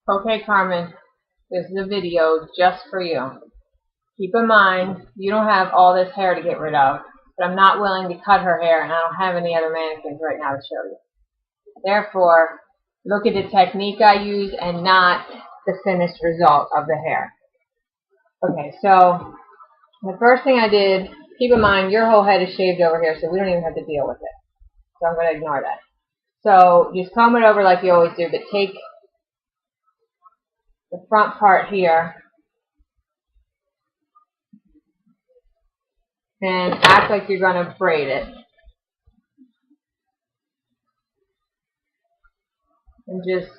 Okay, Carmen, this is a video just for you. Keep in mind, you don't have all this hair to get rid of, but I'm not willing to cut her hair, and I don't have any other mannequins right now to show you. Therefore, look at the technique I use and not the finished result of the hair. Okay, so the first thing I did, keep in mind, your whole head is shaved over here, so we don't even have to deal with it. So I'm going to ignore that. So just comb it over like you always do, but take the front part here and act like you're going to braid it. And just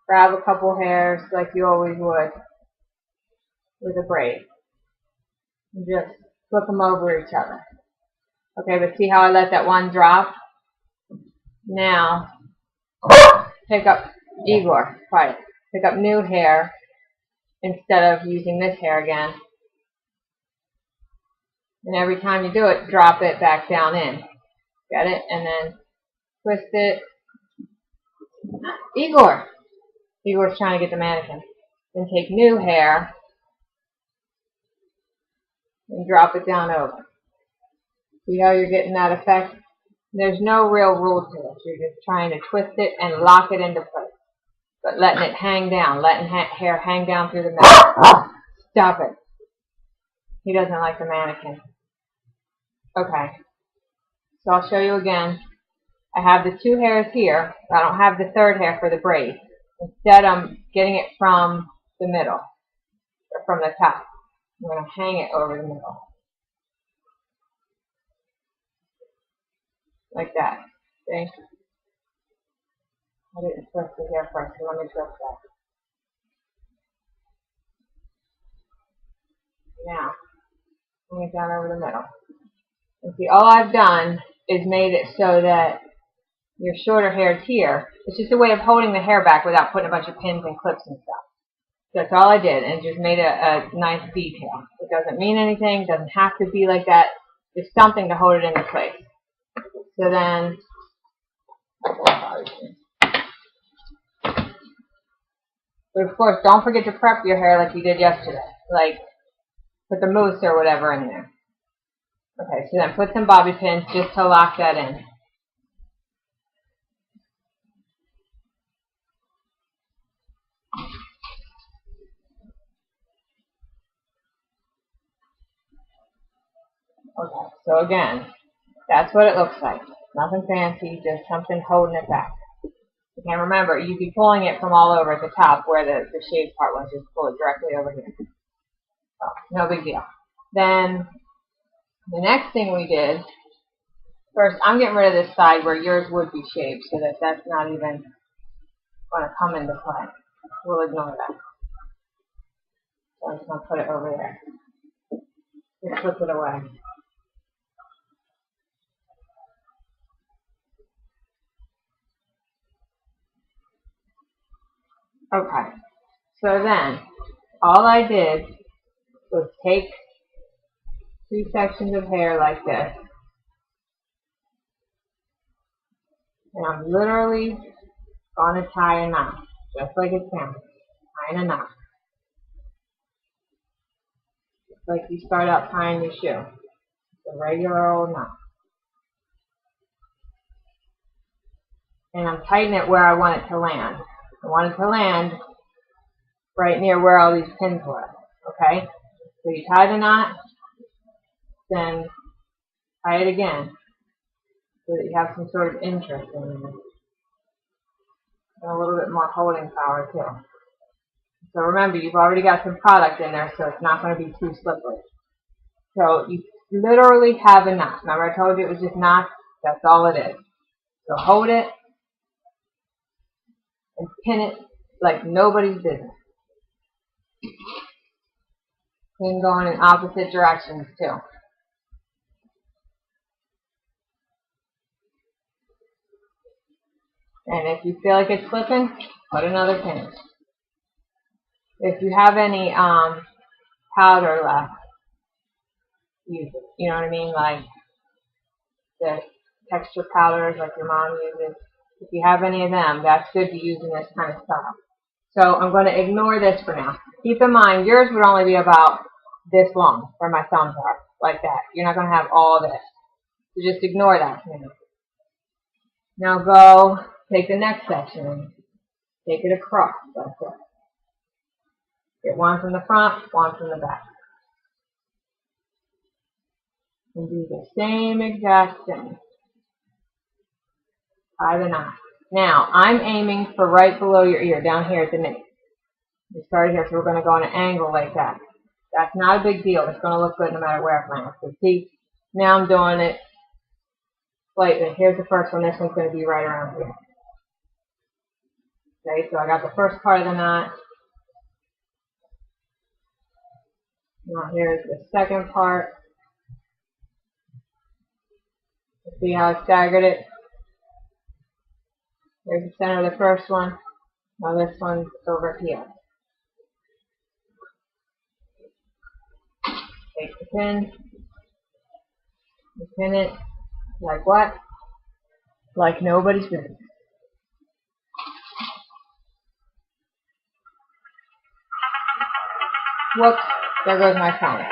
grab a couple hairs like you always would with a braid. And just flip them over each other. Okay, but see how I let that one drop? Now, pick up, Igor, quiet. Pick up new hair instead of using this hair again. And every time you do it, drop it back down in. Get it? And then twist it. Igor's trying to get the mannequin. Then take new hair and drop it down over. See how you're getting that effect? There's no real rule to it. You're just trying to twist it and lock it into place. But letting it hang down, letting hair hang down through the middle. Stop it. He doesn't like the mannequin. Okay. So I'll show you again. I have the two hairs here. I don't have the third hair for the braid. Instead, I'm getting it from the middle, or from the top. I'm going to hang it over the middle. Like that. See? I didn't twist the hair first, so let me twist that. Now, bring it down over the middle. And see, all I've done is made it so that your shorter hair is here. It's just a way of holding the hair back without putting a bunch of pins and clips and stuff. That's all I did, and just made a nice detail. It doesn't mean anything, it doesn't have to be like that. Just something to hold it into place. So then, but of course, don't forget to prep your hair like you did yesterday. Like, put the mousse or whatever in there. Okay, so then put some bobby pins just to lock that in. Okay, so again, that's what it looks like. Nothing fancy, just something holding it back. And remember, you'd be pulling it from all over at the top where the shaved part was. Just pull it directly over here. So, no big deal. Then, the next thing we did, first, I'm getting rid of this side where yours would be shaved so that that's not even going to come into play. We'll ignore that. So I'm just going to put it over there. Just flip it away. Okay, so then, all I did was take two sections of hair like this, and I'm literally going to tie a knot, just like it sounds, tying a knot. Just like you start out tying your shoe, it's a regular old knot. And I'm tightening it where I want it to land. I want it to land right near where all these pins were, okay? So you tie the knot, then tie it again, so that you have some sort of interest in it. And a little bit more holding power too. So remember, you've already got some product in there, so it's not going to be too slippery. So you literally have a knot. Remember I told you it was just knots? That's all it is. So hold it and pin it like nobody's business. Pin going in opposite directions too. And if you feel like it's slipping, put another pin. If you have any powder left, use it. You know what I mean? Like the texture powders like your mom uses. If you have any of them, that's good to use in this kind of style. So I'm going to ignore this for now. Keep in mind, yours would only be about this long, where my thumbs are, like that. You're not going to have all this. So just ignore that for now. Now go take the next section and take it across like this. Get one from the front, one from the back. And do the same exact thing. Tie the knot. Now, I'm aiming for right below your ear, down here at the nape. We started here, so we're going to go on an angle like that. That's not a big deal. It's going to look good no matter where it lands. So see, now I'm doing it slightly. Here's the first one. This one's going to be right around here. Okay, so I got the first part of the knot. Now here's the second part. See how I staggered it? Here's the center of the first one. Now this one's over here. Take the pin. You pin it like what? Like nobody's business. Whoops, there goes my phone.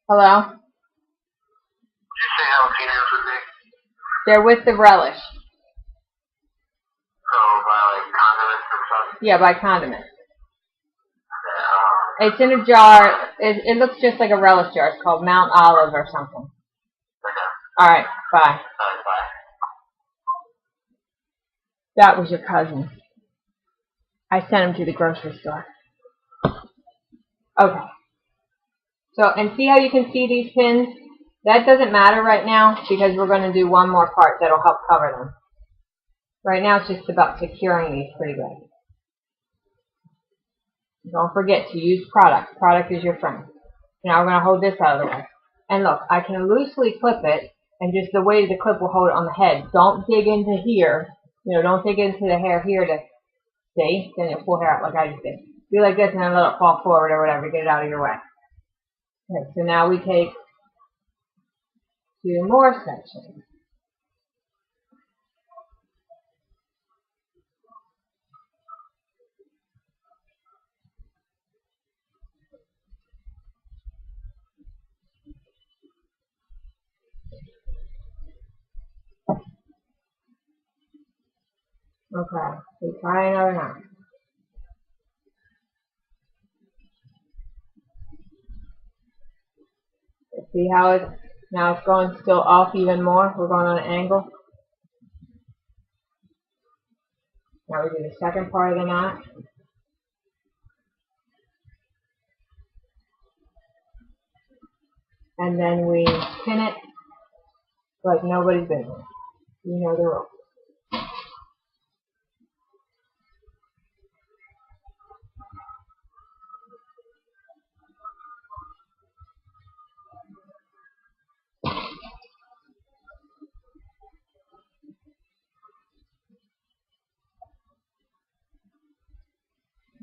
Hello? Did you say jalapenos would be? They're with the relish. So by like condiments or something? Yeah, by condiments. It's in a jar. It looks just like a relish jar. It's called Mount Olive or something. Okay. Alright, bye. Alright, bye. That was your cousin. I sent him to the grocery store. Okay. So, and see how you can see these pins? That doesn't matter right now because we're going to do one more part that'll help cover them. Right now it's just about securing these pretty good. Don't forget to use product. Product is your friend. Now we're going to hold this out of the way. And look, I can loosely clip it, and just the way the clip will hold it on the head. Don't dig into here. You know, don't dig into the hair here to see. Then you'll pull hair out like I just did. Do like this and then let it fall forward or whatever to get it out of your way. Okay, so now we take two more sections. Okay, so try another knot. See how it's now it's going still off even more. We're going on an angle. Now we do the second part of the knot. And then we pin it like nobody's business. You know the rules.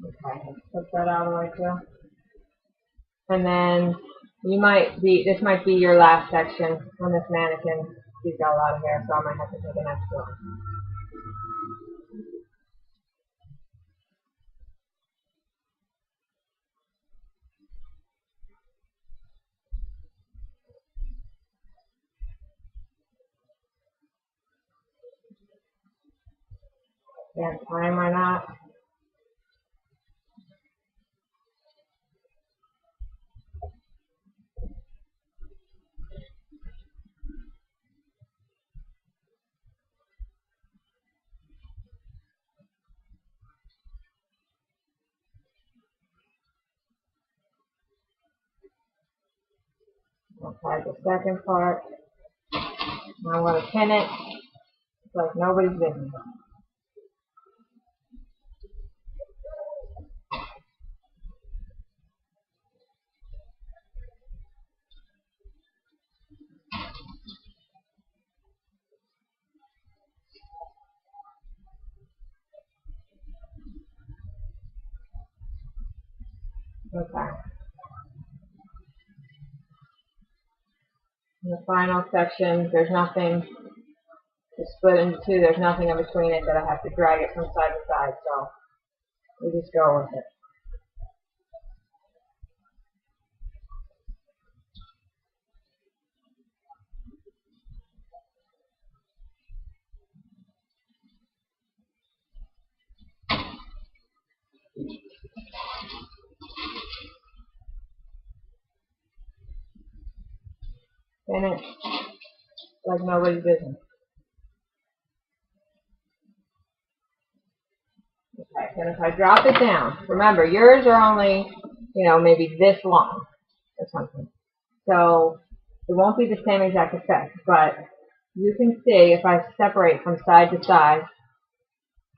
Okay, let's put that out of the way too. And then this might be your last section on this mannequin. She's got a lot of hair, so I might have to take an extra one. Again, time or not. I'll try the second part. Now I'm going to pin it like nobody's business. Okay. In the final section, there's nothing It's split into two. There's nothing in between it that I have to drag it from side to side, so we just go with it. Finish like nobody's business. Okay, and if I drop it down, remember yours are only, maybe this long or something. So it won't be the same exact effect, but you can see if I separate from side to side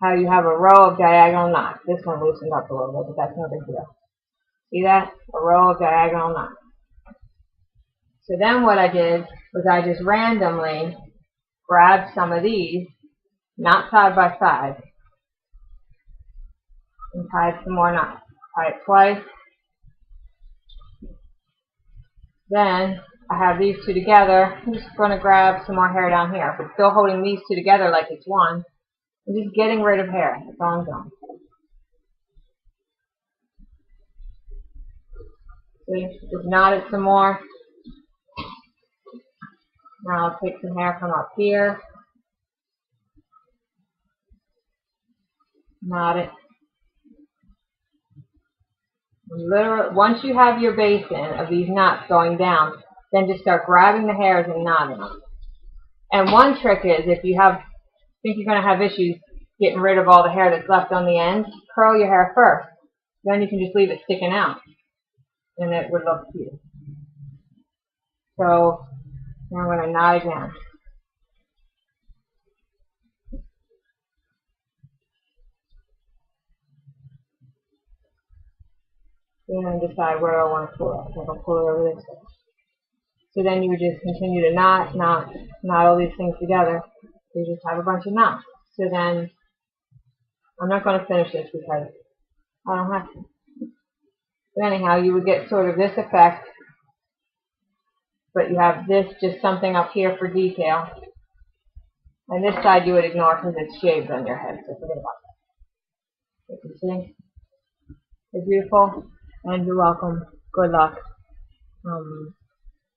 how you have a row of diagonal knots. This one loosened up a little bit, but that's no big deal. See that? A row of diagonal knots. So then what I did was I just randomly grabbed some of these, not side by side, and tied some more knots. Tie it twice. Then I have these two together. I'm just going to grab some more hair down here, but still holding these two together like it's one. I'm just getting rid of hair. That's all I'm doing. See, just knot it some more. Now I'll take some hair from up here. Knot it. Literally, once you have your basin of these knots going down, then just start grabbing the hairs and knotting them. And one trick is, if you think you're going to have issues getting rid of all the hair that's left on the end, curl your hair first. Then you can just leave it sticking out, and it would look cute. So now I'm going to knot again. And then decide where I want to pull it. So I'll pull it over this way. So then you would just continue to knot all these things together. You just have a bunch of knots. So then, I'm not going to finish this because I don't have to. But anyhow, you would get sort of this effect, but you have this, just something up here for detail. And this side you would ignore because it's shaved on your head, so forget about that. You can see? You're beautiful, and you're welcome. Good luck.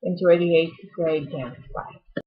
Enjoy the 8th grade dance. Bye.